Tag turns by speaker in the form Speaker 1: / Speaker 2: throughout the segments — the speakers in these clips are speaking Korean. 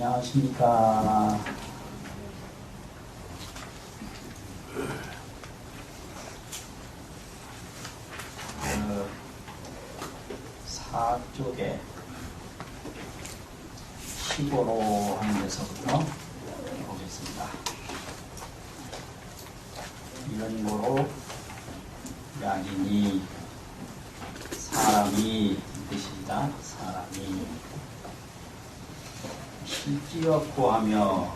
Speaker 1: 안녕하십니까. 사쪽에 시고로 하는 데서부터 보겠습니다. 이런 고로 양인이 사람이 뜻이다. 사람이 실지었고 하며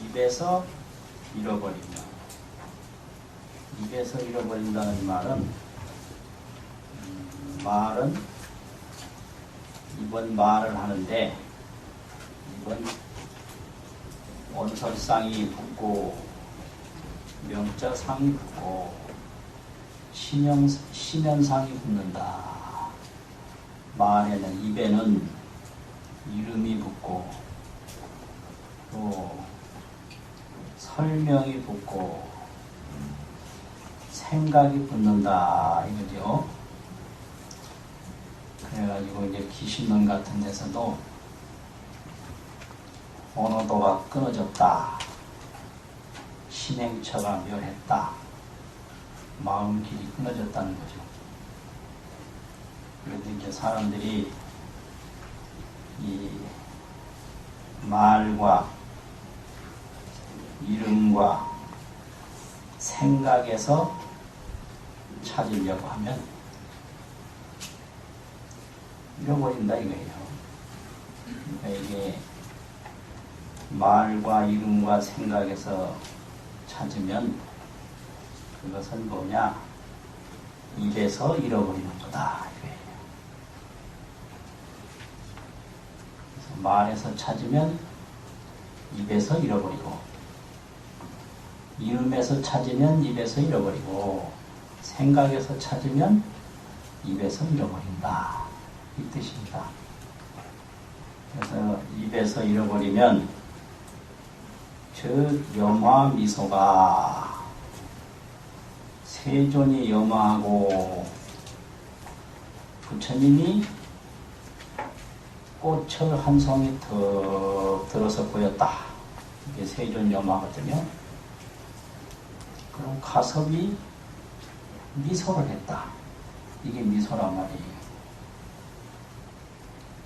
Speaker 1: 입에서 잃어버리며, 입에서 잃어버린다는 말은 이번 말을 하는데, 이번 언설상이 붙고 명자상이 붙고 심연상이 붙는다. 말에는, 입에는 이름이 붙고 또 설명이 붙고 생각이 붙는다 이거죠. 그래가지고 이제 기신론 같은 데서도 언어도가 끊어졌다, 신행처가 멸했다, 마음길이 끊어졌다는 거죠. 그런데 이제 사람들이 이 말과 이름과 생각에서 찾으려고 하면 잃어버린다 이거예요. 그러니까 이게 말과 이름과 생각에서 찾으면 그것은 뭐냐? 입에서 잃어버리는 거다 이거예요. 그래서 말에서 찾으면 입에서 잃어버리고, 이름에서 찾으면 입에서 잃어버리고, 생각에서 찾으면 입에서 잃어버린다 이 뜻입니다. 그래서 입에서 잃어버리면 즉 염화 미소가, 세존이 염화하고 부처님이 꽃을 한 송이 더 들어서 보였다. 이게 세존 염화거든요. 그럼 가섭이 미소를 했다. 이게 미소란 말이에요.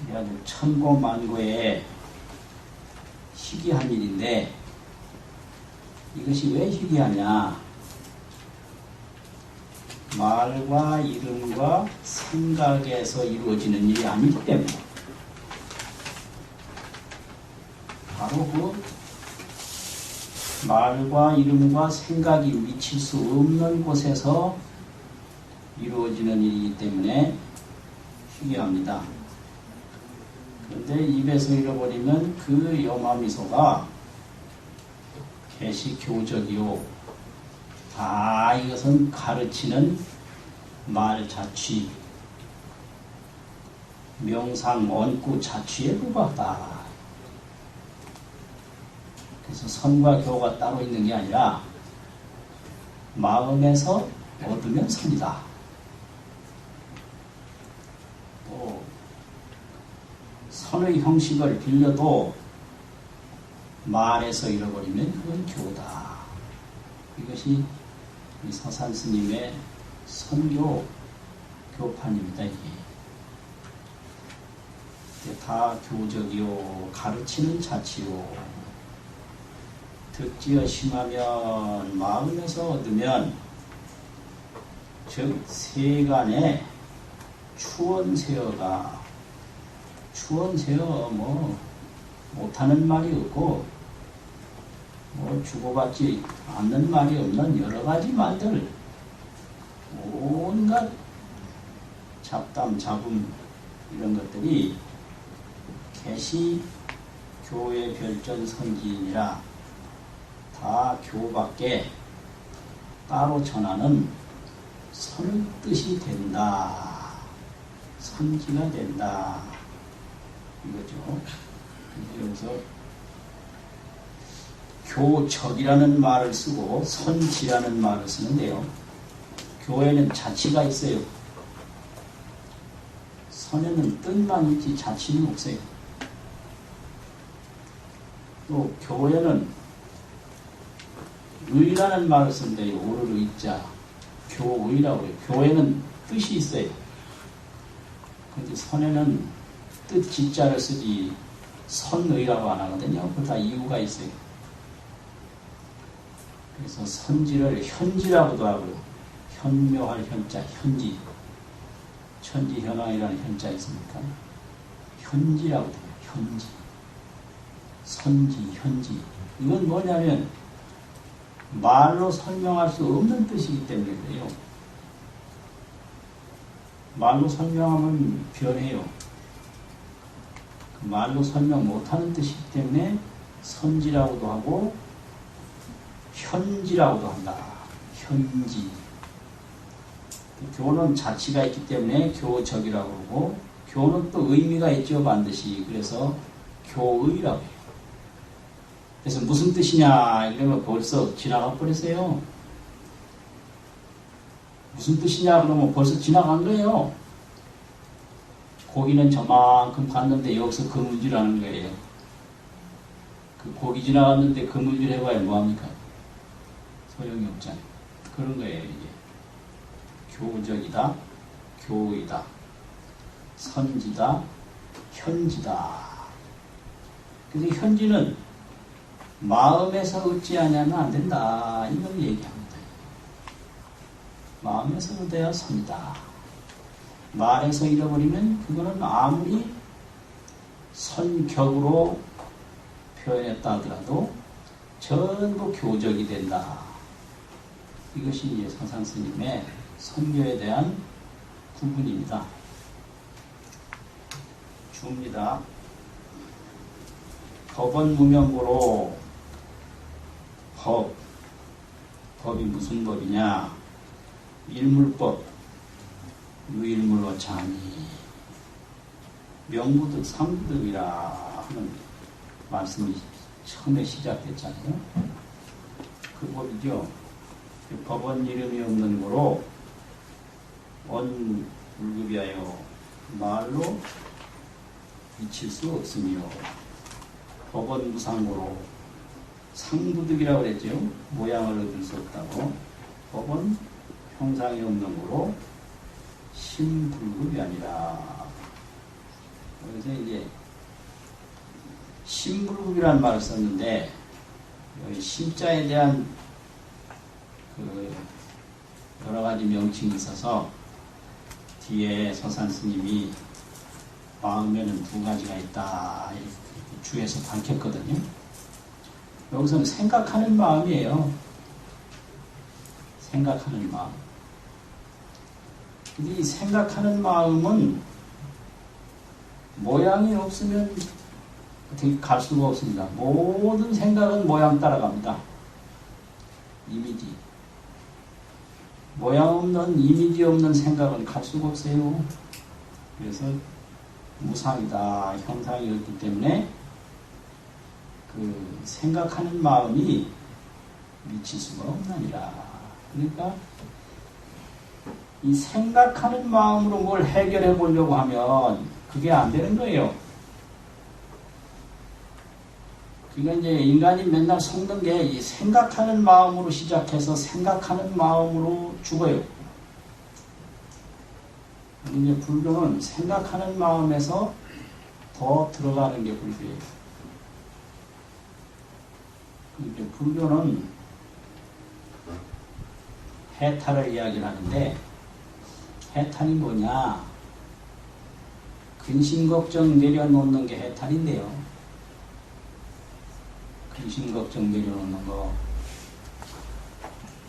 Speaker 1: 이게 아주 천고만고에 희귀한 일인데, 이것이 왜 희귀하냐? 말과 이름과 생각에서 이루어지는 일이 아니기 때문에, 바로 그 말과 이름과 생각이 미칠 수 없는 곳에서 이루어지는 일이기 때문에 희귀합니다. 그런데 입에서 잃어버리면 그 염화미소가 개시교적이요, 다 이것은 가르치는 말자취, 명상, 언구, 자취에 불과하다. 그래서 선과 교가 따로 있는 게 아니라 마음에서 얻으면 선이다. 또 선의 형식을 빌려도 말에서 잃어버리면 그건 교다. 이것이 이 서산 스님의 선교 교판입니다. 이게 다 교적이요, 가르치는 자치요, 듣지어 심하면 마음에서 얻으면, 즉 세간에 추원세어가, 추원세어 못하는 말이 없고 주고받지 않는 말이 없는 여러 가지 말들, 온갖 잡담, 잡음 이런 것들이 개시 교의 별전 선지이니라 다 교밖에 따로 전하는 선의 뜻이 된다, 선지가 된다 이거죠. 그래서 교적이라는 말을 쓰고 선지라는 말을 쓰는데요. 교에는 자치가 있어요. 선에는 뜻만 있지 자치는 없어요. 또 교에는 의라는 말을 쓴다. 오를 의자, 교의라고 해요. 교에는 뜻이 있어요. 근데 선에는 뜻 지자를 쓰지 선의라고 안 하거든요. 그거 다 이유가 있어요. 그래서 선지를 현지라고도 하고요. 현묘할 현자, 현지. 천지현황이라는 현자 있습니까? 현지라고 해요. 현지. 선지, 현지. 이건 뭐냐면 말로 설명할 수 없는 뜻이기 때문에 그래요. 말로 설명하면 변해요. 말로 설명 못하는 뜻이기 때문에 선지라고도 하고 현지라고도 한다. 현지. 교는 자치가 있기 때문에 교적이라고 그러고 교는 또 의미가 있죠. 반드시. 그래서 교의라고 해요. 그래서 무슨 뜻이냐 이러면 벌써 지나가 버렸어요. 무슨 뜻이냐 그러면 벌써 지나간 거예요. 고기는 저만큼 갔는데 여기서 그물질하는 거예요. 그 고기 지나갔는데 그물질 해봐야 뭐합니까? 소용이 없잖아요. 그런 거예요. 이게 교적이다, 교의다, 선지다, 현지다. 그래서 현지는 마음에서 어찌하냐면 안 된다. 이걸 얘기합니다. 마음에서 얻어야 선이다. 말에서 잃어버리면 그거는 아무리 선격으로 표현했다 하더라도 전부 교적이 된다. 이것이 이제 서산스님의 선교에 대한 구분입니다. 줍니다. 법은 무명고로 법이 무슨 법이냐? 일물법, 유일물로 장이 명부득 상부득이라 하는 말씀이 처음에 시작됐잖아요. 그 법이죠. 법은 이름이 없는 거로 언불급이하여 말로 미칠 수 없으며 법은 무상고로 상부득이라고 그랬죠. 모양을 얻을 수 없다고. 법은 형상이 없는 거로 심불급이 아니라. 그래서 이제 심불급이라는 말을 썼는데 여기 심자에 대한 그 여러 가지 명칭이 있어서 뒤에 서산 스님이 마음에는 두 가지가 있다 이렇게 주에서 밝혔거든요. 여기서는 생각하는 마음이에요. 생각하는 마음. 근데 이 생각하는 마음은 모양이 없으면 어떻게 갈 수가 없습니다. 모든 생각은 모양 따라갑니다. 이미지. 모양 없는, 이미지 없는 생각은 갈 수가 없어요. 그래서 무상이다, 형상이 없기 때문에 그 생각하는 마음이 미칠 수가 없나니라. 그러니까 이 생각하는 마음으로 뭘 해결해 보려고 하면 그게 안 되는 거예요. 그러니까 이제 인간이 맨날 속는 게 이 생각하는 마음으로 시작해서 생각하는 마음으로 죽어요. 근데 이제 불교는 생각하는 마음에서 더 들어가는 게 불교예요. 이제 불교는 해탈을 이야기를 하는데 해탈이 뭐냐? 근심걱정 내려놓는 게 해탈인데요. 근심걱정 내려놓는 거.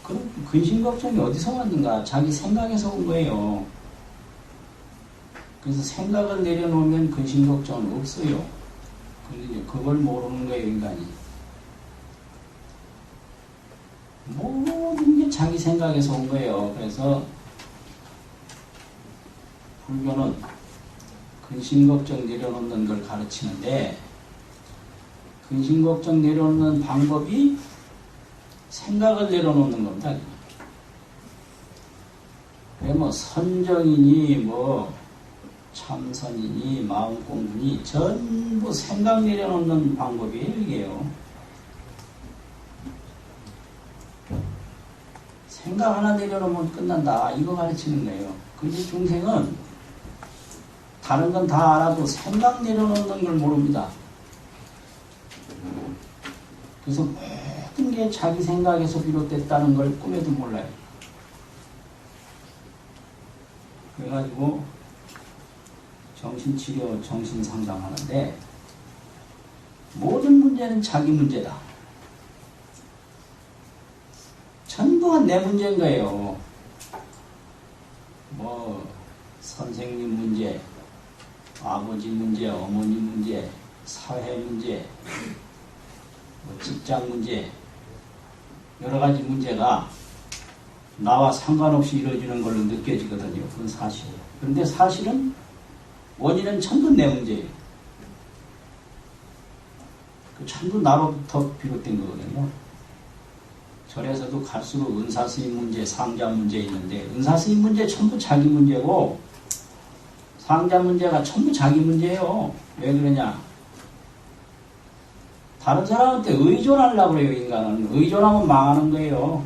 Speaker 1: 그럼 근심걱정이 어디서 왔는가? 자기 생각에서 온 거예요. 그래서 생각을 내려놓으면 근심걱정은 없어요. 근데 이제 그걸 모르는 거예요, 인간이. 모든 게 자기 생각에서 온 거예요. 그래서 불교는 근심걱정 내려놓는 걸 가르치는데 근심걱정 내려놓는 방법이 생각을 내려놓는 겁니다. 그래 뭐 선정이니 뭐 참선이니 마음공부니 전부 생각 내려놓는 방법이에요. 이게요. 생각 하나 내려놓으면 끝난다. 이거 가르치는 거예요. 근데 중생은 다른 건 다 알아도 생각 내려놓는 걸 모릅니다. 그래서 모든 게 자기 생각에서 비롯됐다는 걸 꿈에도 몰라요. 그래가지고 정신치료, 정신상담하는데 모든 문제는 자기 문제다. 전부가 내 문제인 거예요. 뭐 선생님 문제, 아버지 문제, 어머니 문제, 사회 문제, 뭐 직장 문제, 여러 가지 문제가 나와 상관없이 이루어지는 걸로 느껴지거든요. 그건 사실이에요. 그런데 사실은 원인은 전부 내 문제예요. 그 전부 나로부터 비롯된 거거든요. 절에서도 갈수록 은사스님 문제, 상자 문제 있는데 은사스님 문제 전부 자기 문제고 상자 문제가 전부 자기 문제예요. 왜 그러냐? 다른 사람한테 의존하려고 그래요. 인간은. 의존하면 망하는 거예요.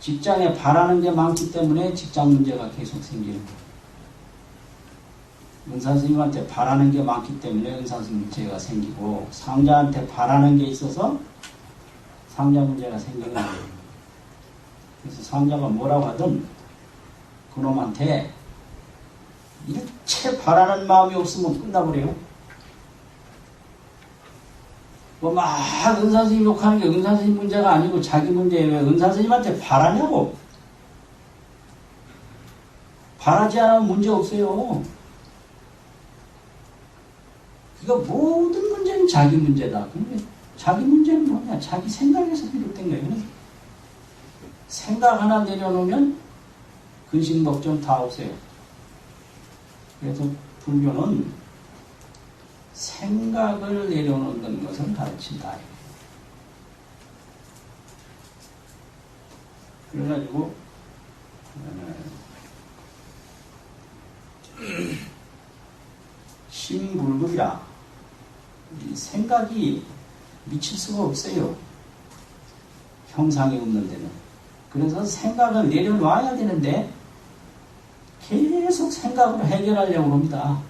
Speaker 1: 직장에 바라는 게 많기 때문에 직장 문제가 계속 생기는 거예요. 은사스님한테 바라는 게 많기 때문에 은사스님 문제가 생기고 상자한테 바라는 게 있어서 상자 문제가 생기는 거예요. 그래서 상자가 뭐라고 하든 그놈한테 일체 바라는 마음이 없으면 끝나버려요. 뭐 막 은사스님 욕하는 게 은사스님 문제가 아니고 자기 문제예요. 왜 은사스님한테 바라냐고. 바라지 않으면 문제 없어요. 그러니까 모든 문제는 자기 문제다. 근데 자기 문제는 뭐냐? 자기 생각에서 비롯된 거예요. 생각 하나 내려놓으면 근심 걱정 다 없어요. 그래서 불교는 생각을 내려놓는 것을 가르친다. 그래가지고 심불급이라 이 생각이 미칠 수가 없어요. 형상이 없는 데는. 그래서 생각을 내려놔야 되는데 계속 생각으로 해결하려고 합니다.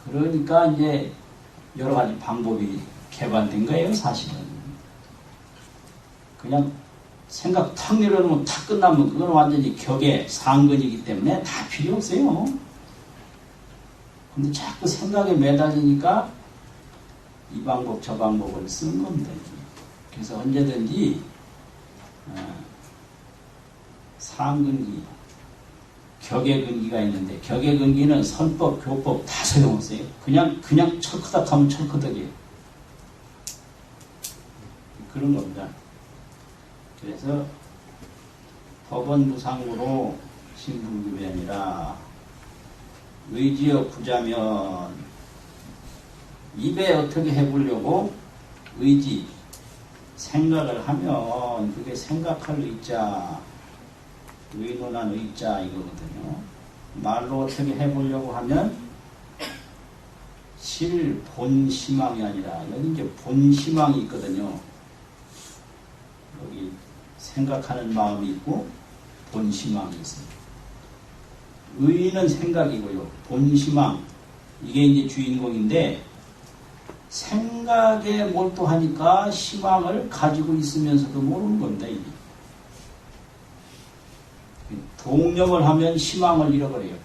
Speaker 1: 그러니까 이제 여러 가지 방법이 개발된 거예요. 사실은. 그냥 생각 탁 내려놓으면 탁 끝나면 그건 완전히 격의 상근이기 때문에 다 필요 없어요. 근데 자꾸 생각에 매달리니까 이 방법 저 방법을 쓰는 겁니다. 그래서 언제든지 상근기, 격의 근기가 있는데 격의 근기는 선법, 교법 다 소용없어요. 그냥 철커덕 하면 철커덕이에요. 그런 겁니다. 그래서 법원 무상으로 신불급이 아니라 의지여 구자면 입에 어떻게 해보려고 의지, 생각을 하면 그게 생각할 의자, 의논한 의자 이거거든요. 말로 어떻게 해보려고 하면 실 본시망이 아니라 여기 이제 본시망이 있거든요. 여기 생각하는 마음이 있고 본시망이 있어요. 의는 생각이고요. 본시망 이게 이제 주인공인데 생각에 몰두하니까 시망을 가지고 있으면서도 모르는 겁니다. 이게. 동념을 하면 시망을 잃어버려요.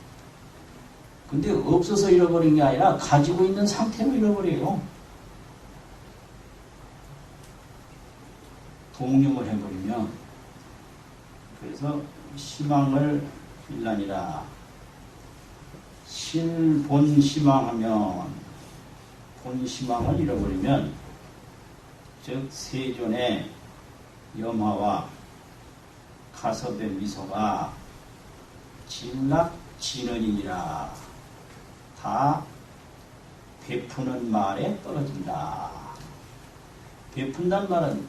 Speaker 1: 근데 없어서 잃어버린 게 아니라 가지고 있는 상태로 잃어버려요. 동념을 해버리면 그래서 시망을 일라니라. 실본 시망하면 본시망을 잃어버리면 즉 세존의 염화와 가섭의 미소가 진락진언이니라. 다 베푸는 말에 떨어진다. 베푼다는 말은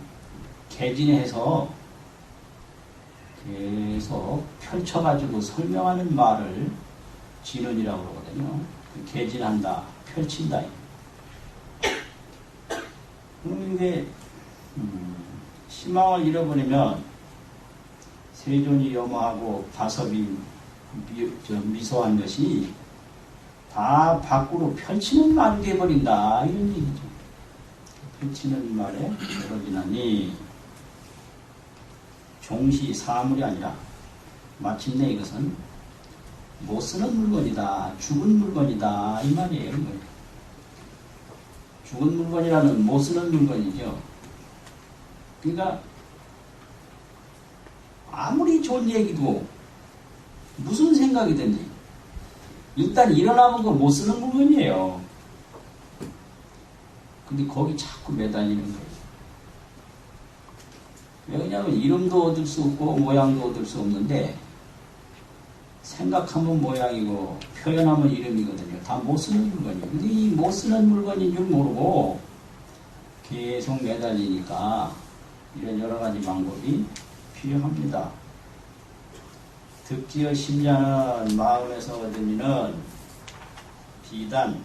Speaker 1: 개진해서 계속 펼쳐가지고 설명하는 말을 진언이라고 그러거든요. 개진한다, 펼친다. 그럼 이게 희망을 잃어버리면 세존이 염화하고 가섭이 미소한 것이 다 밖으로 펼치는 말이 되어버린다 이런 얘기죠. 펼치는 말에 떨어지나니 종시 사물이 아니라 마침내 이것은 못 쓰는 물건이다, 죽은 물건이다 이 말이에요. 죽은 물건이라는 못 쓰는 물건이죠. 그러니까 아무리 좋은 얘기도 무슨 생각이든지 일단 일어나면 그거 못 쓰는 물건이에요. 근데 거기 자꾸 매달리는 거예요. 왜냐하면 이름도 얻을 수 없고 모양도 얻을 수 없는데 생각하면 모양이고 표현하면 이름이거든요. 다 못 쓰는 물건이에요. 근데 이 못 쓰는 물건인 줄 모르고 계속 매달리니까 이런 여러 가지 방법이 필요합니다. 득지어 심자는 마음에서 얻은 이는 비단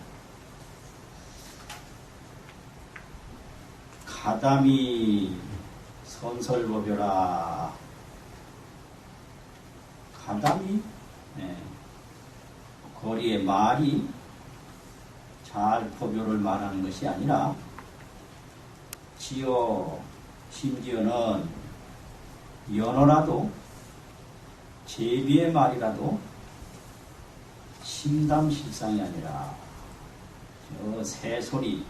Speaker 1: 가담이 선설법여라. 가담이 거리의 말이 잘 법요를 말하는 것이 아니라 심지어는 연어라도 제비의 말이라도 심담실상이 아니라 새소리,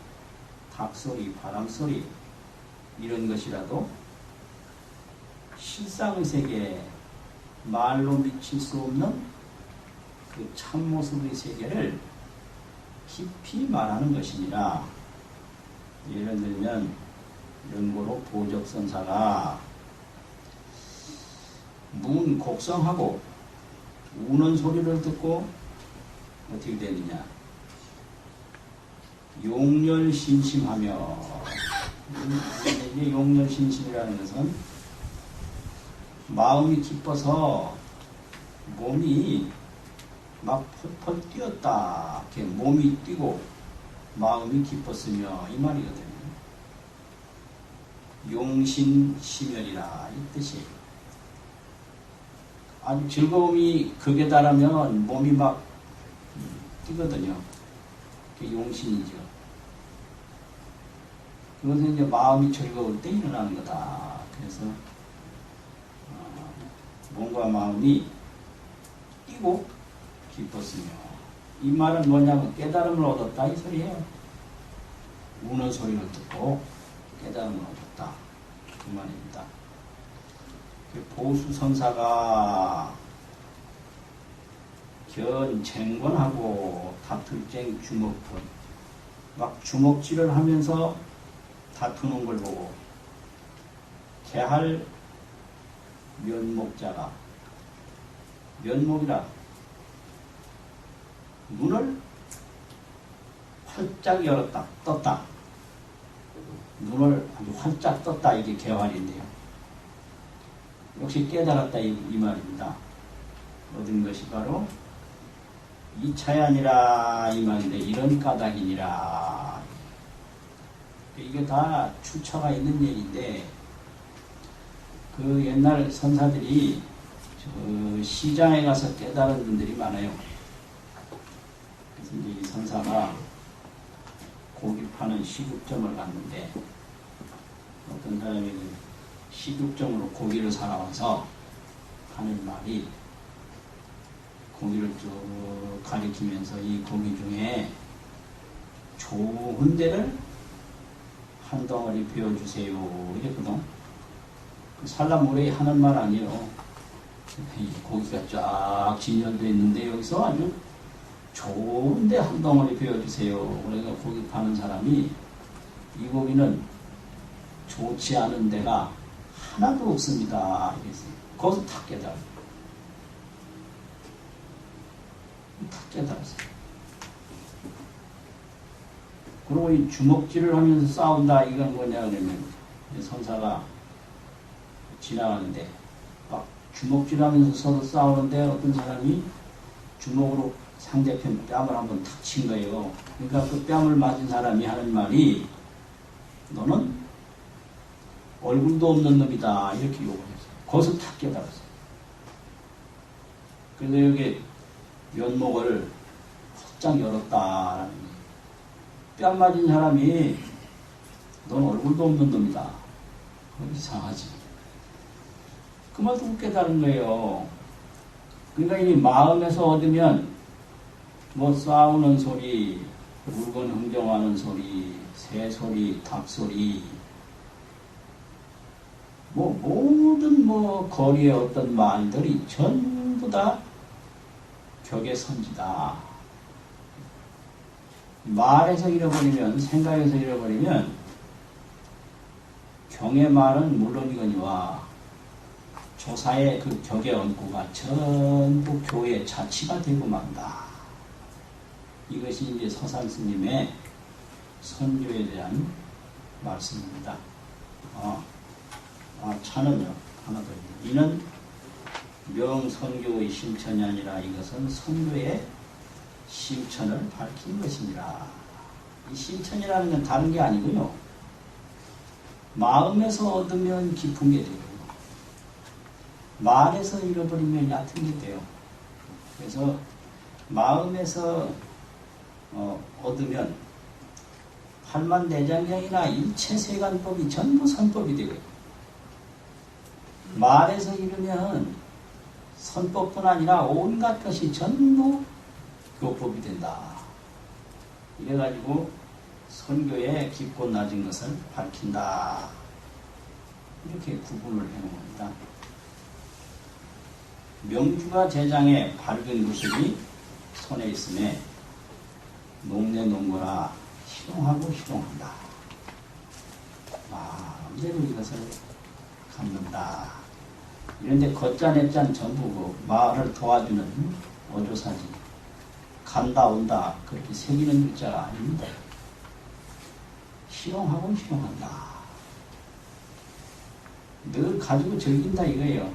Speaker 1: 닭소리, 바람소리 이런 것이라도 실상의 세계 말로 미칠 수 없는 그 참모습의 세계를 깊이 말하는 것이니라. 예를 들면 연고로 보적선사가 문 곡성하고 우는 소리를 듣고 어떻게 되느냐. 용렬신심하며 용렬신심이라는 것은 마음이 기뻐서 몸이 막 펄펄 뛰었다. 이렇게 몸이 뛰고 마음이 기뻤으며 이 말이거든요. 용신심열이라 이 뜻이에요. 아주 즐거움이 극에 달하면 몸이 막 뛰거든요. 그게 용신이죠. 그것은 이제 마음이 즐거울 때 일어나는 거다. 그래서 몸과 마음이 뛰고 기뻤으며 이 말은 뭐냐면 깨달음을 얻었다 이 소리예요. 우는 소리를 듣고 깨달음을 얻었다 그 말입니다. 보수선사가 견쟁권하고 다툴쟁 주먹권 막 주먹질을 하면서 다투는 걸 보고 개할 면목자가 면목이라 눈을 활짝 열었다 떴다 눈을 아주 활짝 떴다 이게 개활인데요. 역시 깨달았다 이 말입니다. 얻은 것이 바로 이차야니라 이 말인데 이런 까닭이니라. 이게 다 추처가 있는 얘기인데 그 옛날 선사들이 저 시장에 가서 깨달은 분들이 많아요. 그래서 이제 이 선사가 고기 파는 식육점을 갔는데 어떤 사람이 그 식육점으로 고기를 사러와서 하는 말이 고기를 쭉 가리키면서 이 고기 중에 좋은 데를 한 덩어리 베어주세요 이랬거든. 살라모레 하는 말 아니에요. 이 고기가 쫙 진열되어 있는데 여기서 아주 좋은데 한 덩어리 베어주세요. 그러니까 고기 파는 사람이 이 고기는 좋지 않은 데가 하나도 없습니다. 이랬어요. 거기서 탁 깨달았어요. 탁 깨달았어요. 그리고 이 주먹질을 하면서 싸운다 이건 뭐냐 그러면 선사가 지나가는데 막 주먹질하면서 서로 싸우는데 어떤 사람이 주먹으로 상대편 뺨을 한번 탁 친 거예요. 그러니까 그 뺨을 맞은 사람이 하는 말이 너는 얼굴도 없는 놈이다 이렇게 욕을 했어요. 거기서 탁 깨달았어요. 그래서 여기 면목을 확장 열었다라는 거예요. 뺨 맞은 사람이 넌 얼굴도 없는 놈이다. 이상하지. 그 말 듣고 깨달은 거예요. 그러니까 이 마음에서 얻으면 뭐 싸우는 소리, 물건 흥정하는 소리, 새 소리, 닭 소리, 뭐 모든 뭐 거리의 어떤 말들이 전부 다 격의 선지다. 말에서 잃어버리면, 생각에서 잃어버리면 경의 말은 물론이거니와 조사의 그 격의 언고가 전부 교의 자치가 되고 만다. 이것이 이제 서산 스님의 선교에 대한 말씀입니다. 차는요, 하나 더 있네요. 이는 명선교의 실천이 아니라 이것은 선교의 실천을 밝힌 것입니다. 이 실천이라는 건 다른 게 아니고요. 마음에서 얻으면 깊은 게 되고, 말에서 잃어버리면 얕은 게 돼요. 그래서 마음에서 얻으면 팔만내장경이나 일체세간법이 전부 선법이 되고요. 말에서 잃으면 선법뿐 아니라 온갖 것이 전부 교법이 된다. 이래가지고 선교의 깊고 낮은 것을 밝힌다. 이렇게 구분을 해놓은 겁니다. 명주가 제장에 밝은 구슬이 손에 있음에 농내농거라 희롱하고 희롱한다. 마음대로 이것을 갖는다. 이런데 겉짠했짠 전부 그 말을 도와주는 어조사지. 간다 온다 그렇게 새기는 글자가 아닙니다. 희롱하고 희롱한다. 늘 가지고 즐긴다 이거예요.